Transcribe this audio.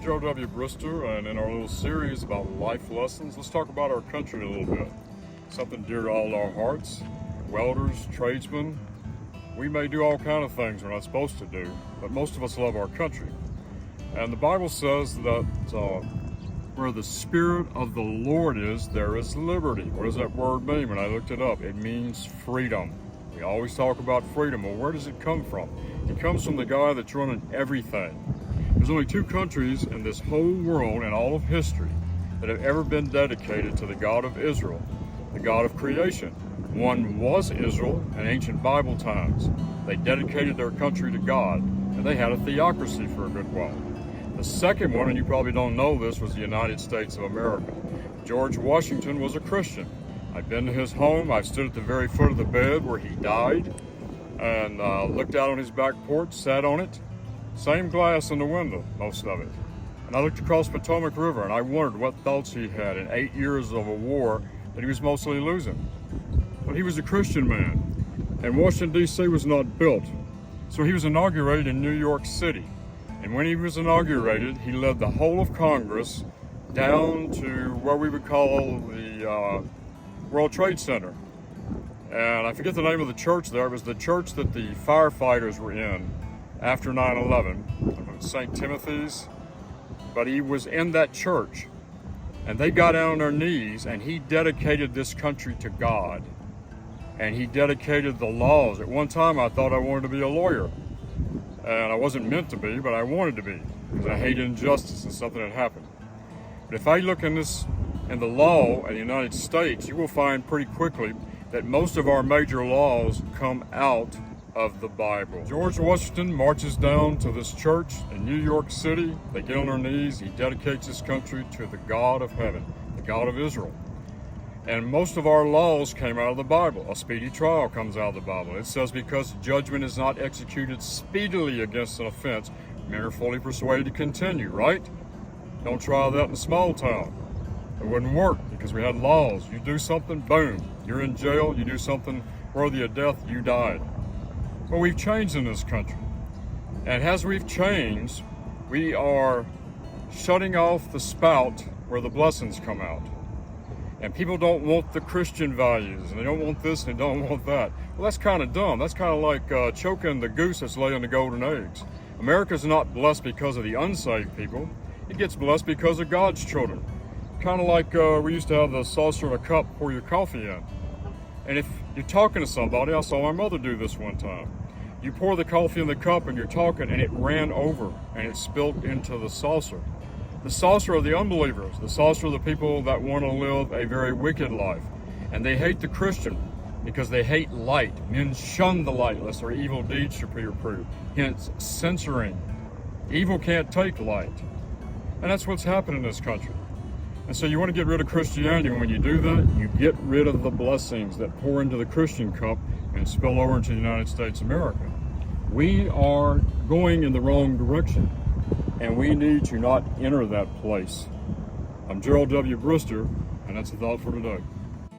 Gerald W. Brister, and in our little series about life lessons, let's talk about our country a little bit. Something dear to all our hearts. Welders, tradesmen, we may do all kind of things we're not supposed to do, but most of us love our country. And the Bible says that where the Spirit of the Lord is, there is liberty. What does that word mean? When I looked it up, it means freedom. We always talk about freedom. Well, where does it come from? It comes from the guy that's running everything. There's only two countries in this whole world and all of history that have ever been dedicated to the God of Israel, the God of creation. One was Israel in ancient Bible times. They dedicated their country to God, and they had a theocracy for a good while. The second one, and you probably don't know this, was the United States of America. George Washington was a Christian. I've been to his home. I've stood at the very foot of the bed where he died and looked out on his back porch, sat on it. Same glass in the window, most of it. And I looked across Potomac River and I wondered what thoughts he had in 8 years of a war that he was mostly losing. But he was a Christian man, and Washington, D.C. was not built. So he was inaugurated in New York City. And when he was inaugurated, he led the whole of Congress down to what we would call the World Trade Center. And I forget the name of the church there. It was the church that the firefighters were in after 9/11, St. Timothy's. But he was in that church. And they got down on their knees, and he dedicated this country to God. And he dedicated the laws. At one time, I thought I wanted to be a lawyer. And I wasn't meant to be, but I wanted to be, because I hate injustice and something that happened. But if I look in the law in the United States, you will find pretty quickly that most of our major laws come out of the Bible. George Washington marches down to this church in New York City. They get on their knees. He dedicates his country to the God of heaven, the God of Israel. And most of our laws came out of the Bible. A speedy trial comes out of the Bible. It says, because judgment is not executed speedily against an offense, men are fully persuaded to continue, right? Don't try that in a small town. It wouldn't work because we had laws. You do something, boom, you're in jail. You do something worthy of death, you died. Well, we've changed in this country. And as we've changed, we are shutting off the spout where the blessings come out. And people don't want the Christian values, and they don't want this, and they don't want that. Well, that's kind of dumb. That's kind of like choking the goose that's laying the golden eggs. America's not blessed because of the unsaved people. It gets blessed because of God's children. Kind of like we used to have the saucer and a cup pour your coffee in. And if you're talking to somebody, I saw my mother do this one time. You pour the coffee in the cup and you're talking, and it ran over and it spilled into the saucer. The saucer of the unbelievers, the saucer of the people that want to live a very wicked life. And they hate the Christian because they hate light. Men shun the light lest their evil deeds should be reproved. Hence, censoring. Evil can't take light. And that's what's happened in this country. And so you want to get rid of Christianity, and when you do that, you get rid of the blessings that pour into the Christian cup and spill over into the United States of America. We are going in the wrong direction, and we need to not enter that place. I'm Gerald W. Brister, and that's the thought for today.